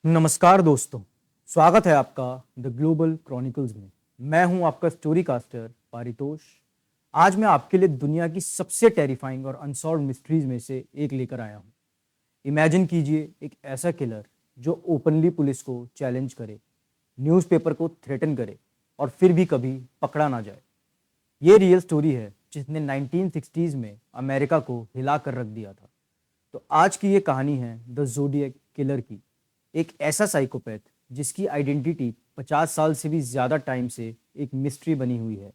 नमस्कार दोस्तों, स्वागत है आपका द ग्लोबल क्रॉनिकल्स में। मैं हूं आपका स्टोरी कास्टर पारितोष। आज मैं आपके लिए दुनिया की सबसे टेरिफाइंग और अनसॉल्व्ड मिस्ट्रीज में से एक लेकर आया हूं। इमेजिन कीजिए एक ऐसा किलर जो ओपनली पुलिस को चैलेंज करे, न्यूज़पेपर को थ्रेटन करे और फिर भी कभी पकड़ा ना जाए। ये रियल स्टोरी है जिसने 1960s में अमेरिका को हिला कर रख दिया था। तो आज की ये कहानी है द ज़ोडिएक किलर की, एक ऐसा साइकोपैथ जिसकी आइडेंटिटी 50 साल से भी ज़्यादा टाइम से एक मिस्ट्री बनी हुई है।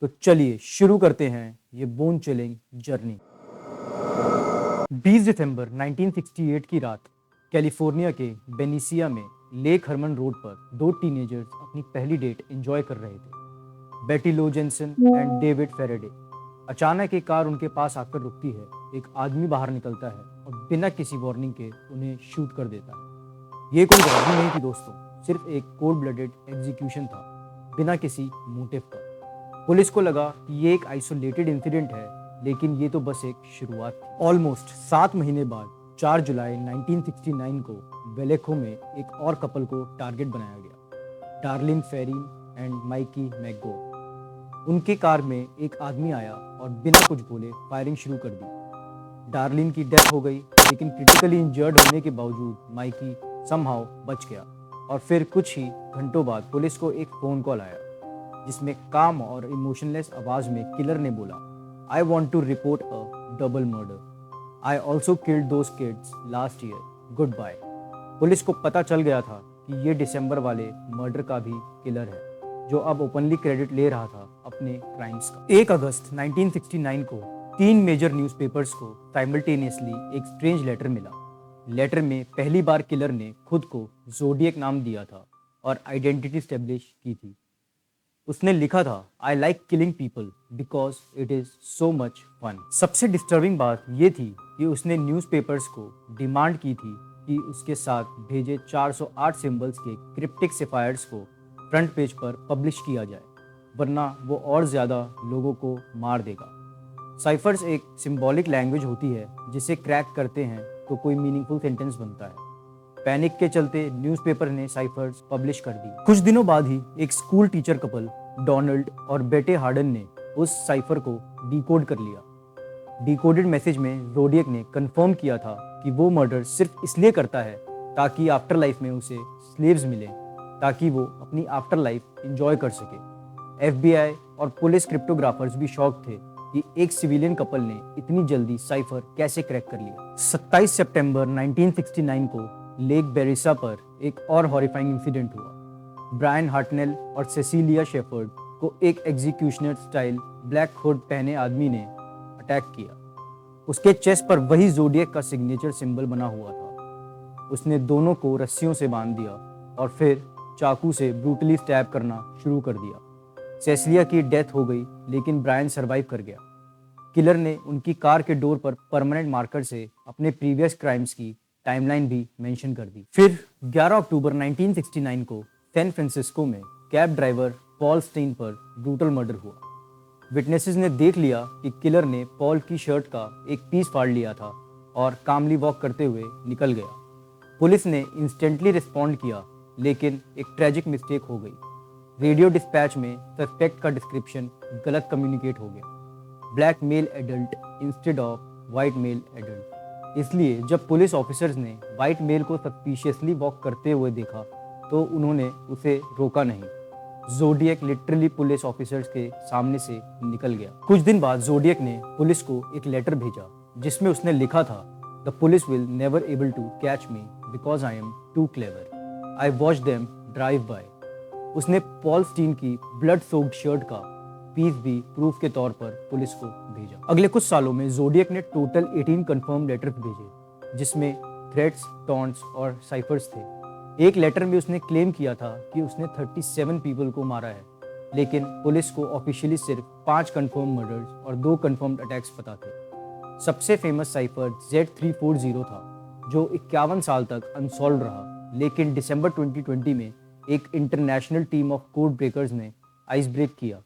तो चलिए शुरू करते हैं ये बोन चिलिंग जर्नी। 20 दिसंबर 1968 की रात कैलिफोर्निया के बेनिसिया में लेक हरमन रोड पर दो टीनेजर्स अपनी पहली डेट एंजॉय कर रहे थे, बेटी लो जेंसन एंड डेविड फेरेडे। अचानक एक कार उनके पास आकर रुकती है। एक आदमी बाहर निकलता है और बिना किसी वार्निंग के उन्हें शूट कर देता है। ये कोई रॉबरी नहीं थी दोस्तों, सिर्फ एक कोल्ड ब्लडेड एग्जीक्यूशन था, बिना किसी मोटिव का। पुलिस को लगा कि ये एक आइसोलेटेड इंसिडेंट है, लेकिन ये तो बस एक शुरुआत थी। ऑलमोस्ट 7 महीने बाद 4 जुलाई 1969 को वेलेखो में एक और कपल को टारगेट बनाया गया, डार्लिन फेरिन एंड माइकी मैकगो। उनके कार में एक आदमी आया और बिना कुछ बोले फायरिंग शुरू कर दी। डार्लिन की डेथ हो गई, लेकिन क्रिटिकली इंजर्ड होने के बावजूद माइकी समहाउ बच गया। और फिर कुछ ही घंटों बाद पुलिस को एक फोन कॉल आया जिसमें काम और इमोशनलेस आवाज में किलर ने बोला, I want to report a double murder. I also killed those kids last year, good bye. Police को पता चल गया था कि ये दिसंबर वाले मर्डर का भी किलर है, जो अब ओपनली क्रेडिट ले रहा था अपने क्राइम्स का। 1 अगस्त 1969 को 3 मेजर न्यूज़पेपर्स को साइमल्टेनियसली एक स्ट्रेंज लेटर मिला। लेटर में पहली बार किलर ने खुद को ज़ोडिएक नाम दिया था और आइडेंटिटी स्टेब्लिश की थी। उसने लिखा था, I like killing people because it is so much fun. सबसे डिस्टर्बिंग बात यह थी कि उसने न्यूज़पेपर्स को डिमांड की थी कि उसके साथ भेजे 408 सिंबल्स के क्रिप्टिक सिफायर्स को फ्रंट पेज पर पब्लिश किया जाए, वरना वो और ज़्यादा लोगों को मार देगा। साइफर्स एक सिंबॉलिक लैंग्वेज होती है जिसे क्रैक करते हैं तो कोई मीनिंगफुल सेंटेंस बनता है। पैनिक के चलते न्यूज़पेपर ने साइफर्स पब्लिश कर दी। कुछ दिनों बाद ही एक स्कूल टीचर कपल डोनाल्ड और बेटे हार्डन ने उस साइफर को डिकोड कर लिया। डिकोडेड मैसेज में ज़ोडिएक ने कंफर्म किया था कि वो मर्डर सिर्फ इसलिए करता है ताकि आफ्टर लाइफ में उसे स्लेव्स मिले, ताकि वो अपनी आफ्टर लाइफ इंजॉय कर सके। FBI और पुलिस क्रिप्टोग्राफर्स भी शॉक थे कि एक सिविलियन कपल ने इतनी जल्दी साइफर कैसे क्रैक कर लिया। 27 सितंबर 1969 को लेक बेरिसा पर एक और हॉरिफाइंग इंसिडेंट हुआ। ब्रायन हार्टनेल और सेसिलिया शेफर्ड को एक एग्जीक्यूशनर स्टाइल ब्लैक हुड पहने आदमी ने अटैक किया। उसके चेस्ट पर वही ज़ोडिएक का सिग्नेचर सिंबल बना हुआ था। उसने दोनों को रस्सियों से बांध दिया और फिर चाकू से ब्रूटली स्टैब करना शुरू कर दिया। सेसिलिया की डेथ हो गई, लेकिन ब्रायन सरवाइव कर गया। किलर ने उनकी कार के डोर पर परमानेंट मार्कर से अपने प्रीवियस क्राइम्स की टाइमलाइन भी मेंशन कर दी। फिर 11 अक्टूबर 1969 को सैन फ्रांसिस्को में कैब ड्राइवर पॉल स्टीन पर ब्रूटल मर्डर हुआ। विटनेसेस ने देख लिया कि किलर ने पॉल की शर्ट का एक पीस फाड़ लिया था और कामली वॉक करते हुए निकल गया। पुलिस ने इंस्टेंटली रिस्पॉन्ड किया, लेकिन एक ट्रेजिक मिस्टेक हो गई। रेडियो डिस्पैच में सस्पेक्ट का डिस्क्रिप्शन गलत कम्युनिकेट हो गया, black male adult instead of white male adult. इसलिए जब पुलिस ऑफिसर्स ने वाइट मेल को सस्पिशियसली वॉक करते हुए देखा तो उन्होंने उसे रोका नहीं। ज़ोडिएक लिटरली पुलिस ऑफिसर्स के सामने से निकल गया। कुछ दिन बाद ज़ोडिएक ने पुलिस को एक लेटर भेजा जिसमें उसने लिखा था, the police will never able to catch me because I am too clever. I watch them drive by. उसने पॉल स्टीन की ब्लड सोक्ड शर्ट का पीस भी प्रूफ के तौर पर पुलिस को भेजा। अगले कुछ सालों में ज़ोडिएक ने टोटल 18 कंफर्म लेटर्स भेजे, जिसमें थ्रेट्स, टॉन्ट्स और साइफर्स थे। एक लेटर में उसने क्लेम किया था कि उसने 37 पीपल को मारा है, लेकिन पुलिस को ऑफिशियली सिर्फ 5 कंफर्म मर्डर्स और 2 कंफर्म्ड अटैक्स पता थे। सबसे फेमस साइफर Z340 था, जो 51 साल तक अनसॉल्व रहा, लेकिन दिसंबर 2020 में एक international team of code breakers ने आइस ब्रेक किया।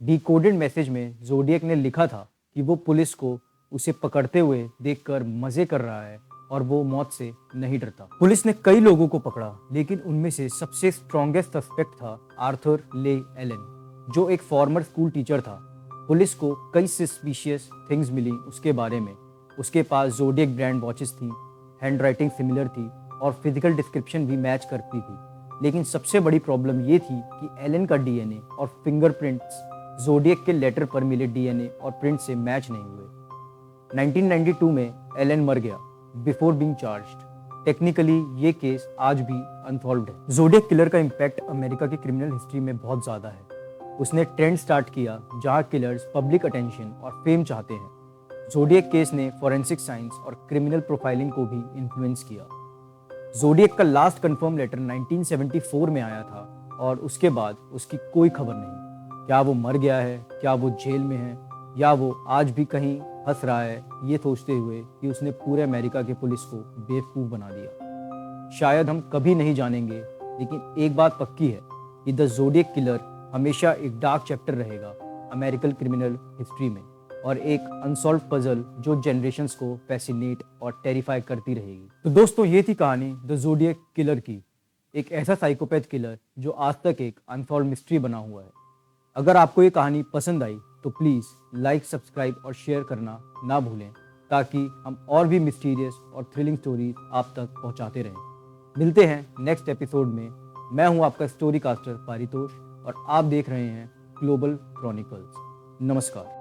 डिकोडेड मैसेज में ज़ोडिएक ने लिखा था कि वो पुलिस को उसे पकड़ते हुए देखकर मज़े कर रहा है और वो मौत से नहीं डरता। पुलिस ने कई लोगों को पकड़ा, लेकिन उनमें से सबसे स्ट्रॉन्गेस्ट सस्पेक्ट था आर्थर ले एलन, जो एक फॉर्मर स्कूल टीचर था। पुलिस को कई सस्पिशियस थिंग्स मिली उसके बारे में। उसके पास ज़ोडिएक ब्रांड वॉचेस थी, हैंडराइटिंग सिमिलर थी और फिजिकल डिस्क्रिप्शन भी मैच करती थी। लेकिन सबसे बड़ी प्रॉब्लम ये थी कि एलन का डीएनए और फिंगरप्रिंट्स ज़ोडिएक के लेटर पर मिले डीएनए और प्रिंट से मैच नहीं हुए। 1992 में एलन मर गया बिफोर बीइंग चार्ज्ड। टेक्निकली ये केस आज भी अनसॉल्व्ड है। ज़ोडिएक किलर का इम्पैक्ट अमेरिका की क्रिमिनल हिस्ट्री में बहुत ज़्यादा है। उसने ट्रेंड स्टार्ट किया जहां किलर्स पब्लिक अटेंशन और फेम चाहते हैं। ज़ोडिएक केस ने फॉरेंसिक साइंस और क्रिमिनल प्रोफाइलिंग को भी इन्फ्लुएंस किया। ज़ोडिएक का लास्ट कंफर्म लेटर 1974 में आया था और उसके बाद उसकी कोई खबर नहीं। क्या वो मर गया है, क्या वो जेल में है, या वो आज भी कहीं हंस रहा है, ये सोचते हुए कि उसने पूरे अमेरिका के पुलिस को बेवकूफ़ बना दिया। शायद हम कभी नहीं जानेंगे, लेकिन एक बात पक्की है कि द ज़ोडिएक किलर हमेशा एक डार्क चैप्टर रहेगा अमेरिकन क्रिमिनल हिस्ट्री में, और एक अनसॉल्व पजल जो जनरेशन्स को फैसिनेट और टेरिफाई करती रहेगी। तो दोस्तों, ये थी कहानी द ज़ोडिएक किलर की, एक ऐसा साइकोपैथ किलर जो आज तक एक अनसॉल्व मिस्ट्री बना हुआ है। अगर आपको ये कहानी पसंद आई तो प्लीज़ लाइक, सब्सक्राइब और शेयर करना ना भूलें, ताकि हम और भी मिस्टीरियस और थ्रिलिंग स्टोरीज आप तक पहुंचाते रहें। मिलते हैं नेक्स्ट एपिसोड में। मैं हूं आपका स्टोरी कास्टर पारितोष और आप देख रहे हैं ग्लोबल क्रॉनिकल्स। नमस्कार।